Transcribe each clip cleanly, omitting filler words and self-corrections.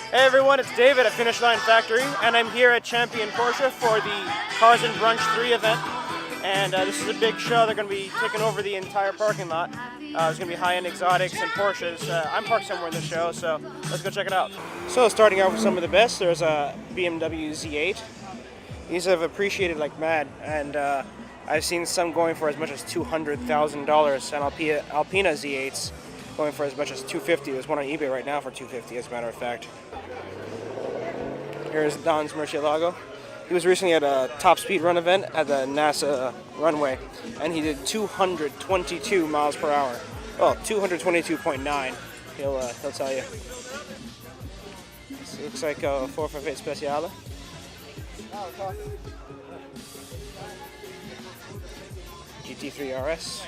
Hey everyone, it's David at Finish Line Factory, and I'm here at Champion Porsche for the Cars and Brunch 3 event. And this is a big show. They're going to be taking over the entire parking lot. There's going to be high-end exotics and Porsches. I'm parked somewhere in the show, so let's go check it out. So starting out with some of the best, there's a BMW Z8. These have appreciated like mad, and I've seen some going for as much as $200,000, and Alpina Z8s going for as much as $250,000. There's one on eBay right now for $250,000, as a matter of fact. Here's Don's Murcielago. He was recently at a top speed run event at the NASA runway, and he did 222 miles per hour. Well, 222.9. He'll tell you. This looks like a 458 Speciale. GT3 RS.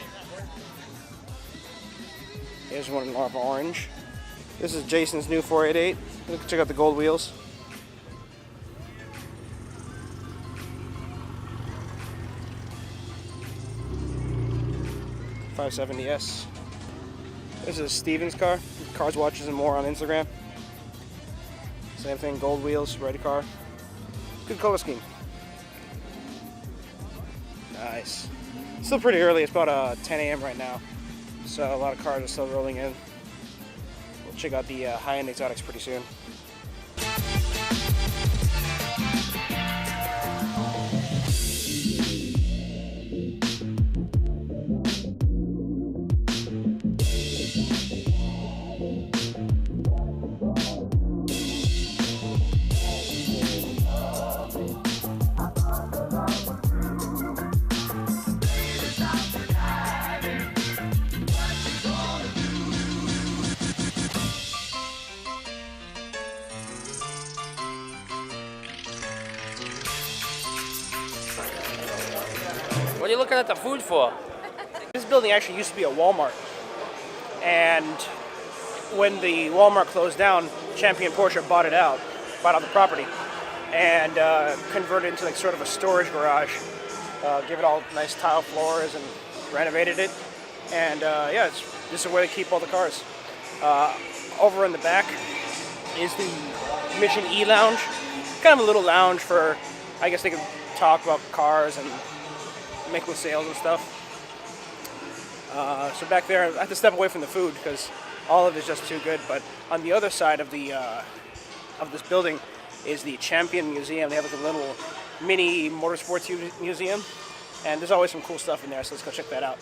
Here's one in lava orange. This is Jason's new 488. Look, check out the gold wheels. .570S. This is Steven's car. Cars, Watches, and More on Instagram. Same thing, gold wheels, red car. Good color scheme. Nice. Still pretty early. It's about 10 a.m. right now, so a lot of cars are still rolling in. We'll check out the high-end exotics pretty soon. What are you looking at the food for? This building actually used to be a Walmart, and when the Walmart closed down, Champion Porsche bought out the property, and converted it into like sort of a storage garage. Give it all nice tile floors and renovated it, and yeah, this is a way to keep all the cars. Over in the back is the Mission E Lounge, kind of a little lounge for, I guess they could talk about cars and make with sales and stuff. So back there, I have to step away from the food because all of it is just too good. But on the other side of the of this building is the Champion Museum. They have like a little mini motorsports museum, and there's always some cool stuff in there. So let's go check that out.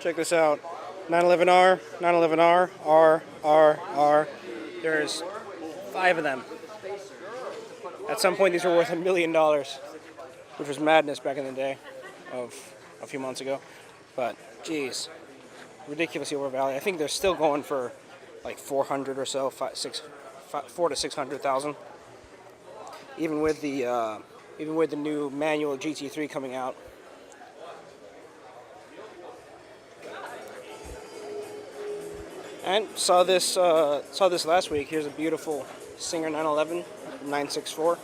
Check this out. 911R, 911R, R. There's 5 of them. At some point, these were worth $1 million, which was madness back in the day of a few months ago. But, geez, ridiculously overvalued. I think they're still going for like 400 or so, 4 to 600,000. Even with the new manual GT3 coming out. And saw this last week. Here's a beautiful Singer 911 964. I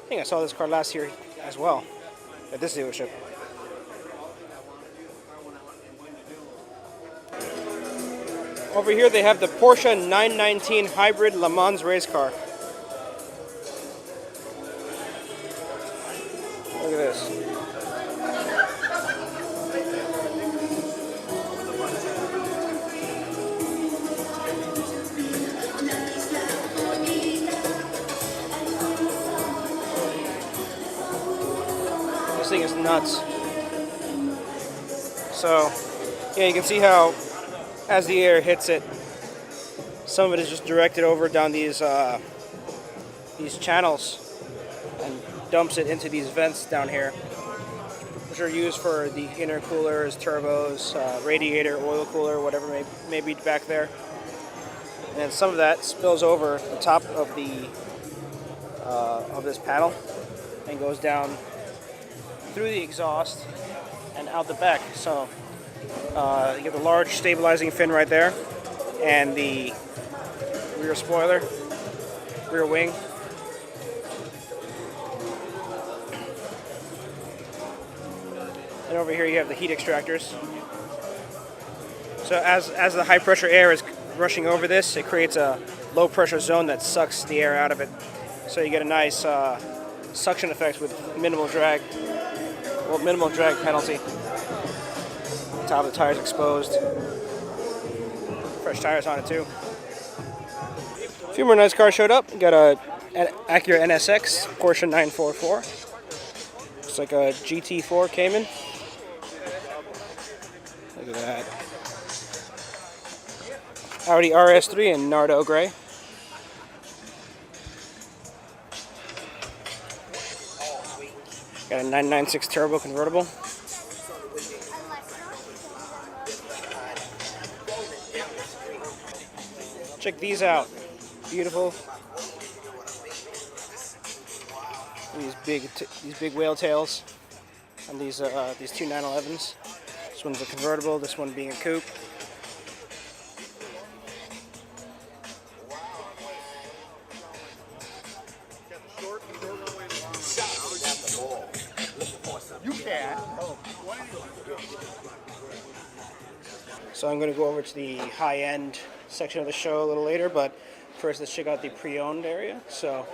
think I saw this car last year as well at this dealership. Over here they have the Porsche 919 Hybrid Le Mans race car. Look at this. This thing is nuts. So, yeah, you can see how as the air hits it, some of it is just directed over down these channels and dumps it into these vents down here, which are used for the intercoolers, turbos, radiator, oil cooler, whatever may be back there. And some of that spills over the top of this panel and goes down through the exhaust and out the back. So you have the large stabilizing fin right there, and the rear spoiler, rear wing. And over here you have the heat extractors. So as the high pressure air is rushing over this, it creates a low pressure zone that sucks the air out of it. So you get a nice suction effect with minimal drag penalty. Top of the tires exposed. Fresh tires on it too. A few more nice cars showed up. We got an Acura NSX, Porsche 944. Looks like a GT4 Cayman. Look at that. Audi RS3 in Nardo Gray. Got a 996 turbo convertible. Check these out. Beautiful. These big whale tails on these two 911s. This one's a convertible. This one being a coupe. So I'm going to go over to the high-end section of the show a little later, but first let's check out the pre-owned area. So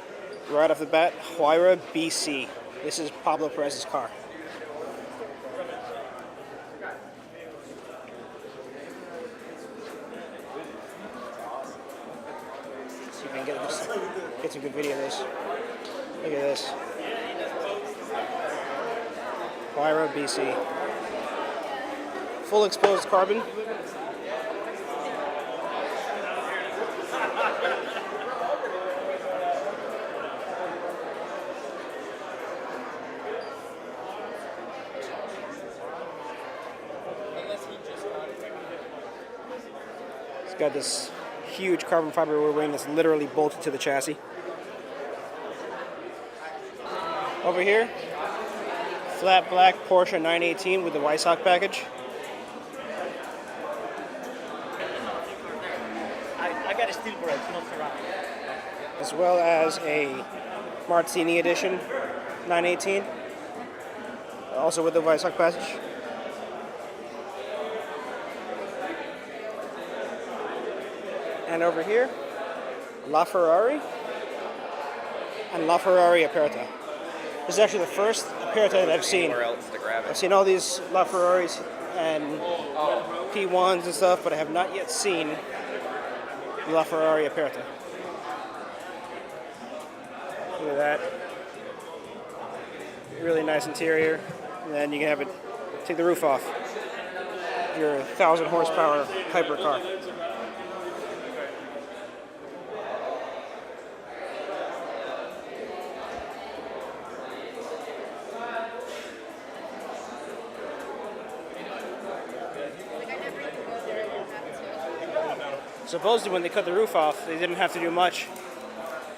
right off the bat, Huayra BC. This is Pablo Perez's car. See if I can get some good video of this. Look at this. Huayra BC. Full exposed carbon. It's got this huge carbon fiber rear wing that's literally bolted to the chassis. Over here, flat black Porsche 918 with the Weissach package. I got a steel brakes, not Ferrari. As well as a Martini edition 918, also with the Weissach package. And over here, LaFerrari and LaFerrari Aperta. This is actually the first Aperta that I've seen. I've seen all these LaFerraris and P1s and stuff, but I have not yet seen the LaFerrari Aperta. Look at that. Really nice interior. And then you can have it, take the roof off. Your 1,000 horsepower hypercar. Supposedly when they cut the roof off, they didn't have to do much,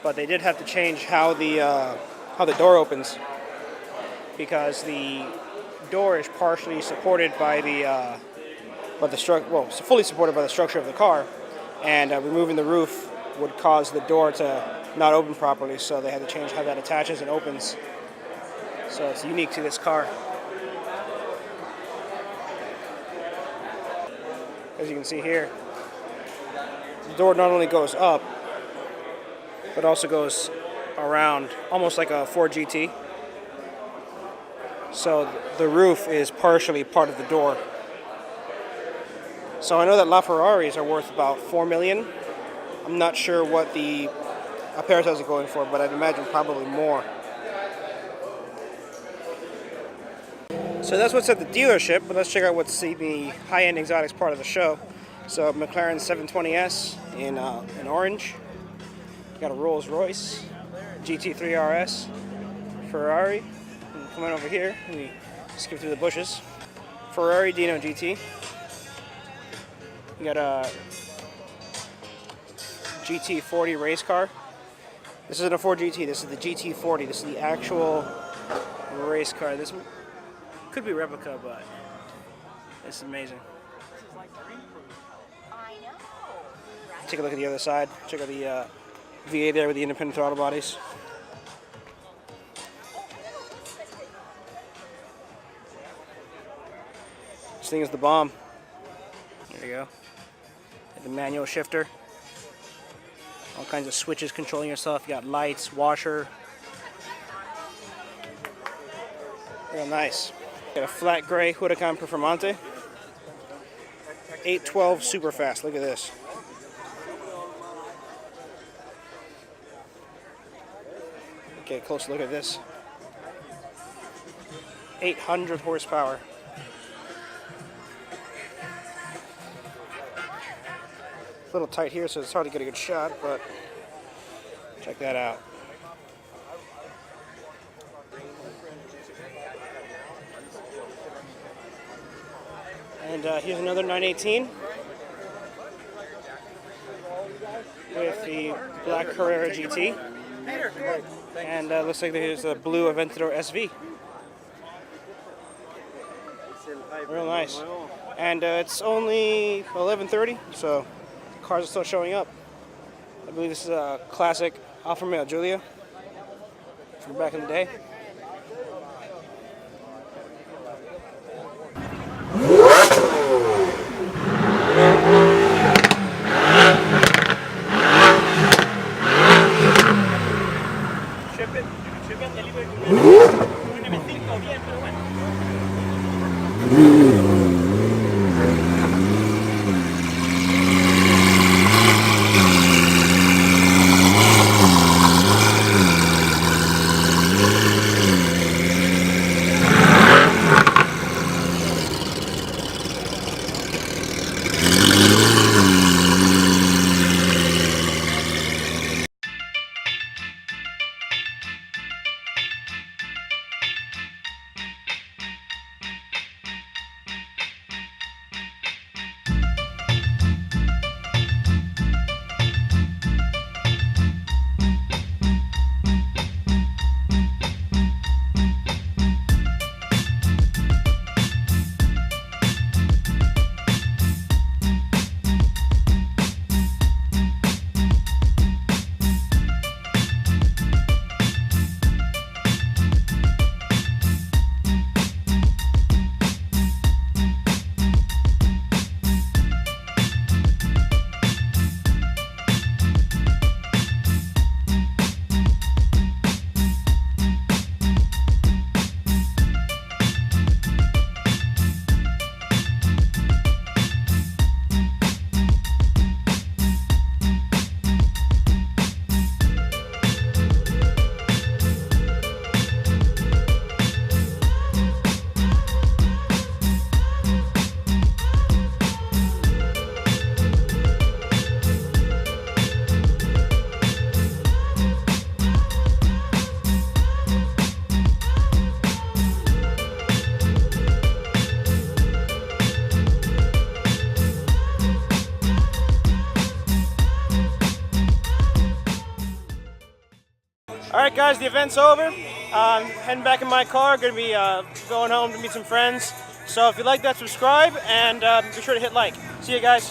but they did have to change how the door opens, because the door is partially supported by fully supported by the structure of the car, and removing the roof would cause the door to not open properly, so they had to change how that attaches and opens. So it's unique to this car. As you can see here, the door not only goes up, but also goes around, almost like a Ford GT. So the roof is partially part of the door. So I know that LaFerraris are worth about $4 million. I'm not sure what the Apertas are going for, but I'd imagine probably more. So that's what's at the dealership, but let's check out what's the high-end exotics part of the show. So McLaren 720S in orange. Got a Rolls Royce GT3 RS, Ferrari. And come on over here. We skip through the bushes. Ferrari Dino GT. You got a GT40 race car. This isn't a Ford GT. This is the GT40. This is the actual race car. This could be replica, but it's amazing. Take a look at the other side. Check out the V8 there with the independent throttle bodies. This thing is the bomb. There you go. And the manual shifter. All kinds of switches controlling yourself. You got lights, washer. Real nice. Got a flat gray Huracan Performante. 812 super fast. Look at this. Okay, close look at this. 800 horsepower. A little tight here, so it's hard to get a good shot, but check that out. And here's another 918 with the black Carrera GT. And looks like there's a blue Aventador SV. Real nice. And it's only 11:30, so cars are still showing up. I believe this is a classic Alfa Romeo Giulia from back in the day. Alright guys, the event's over. Heading back in my car, gonna be going home to meet some friends. So if you like that, subscribe, and be sure to hit like. See you guys.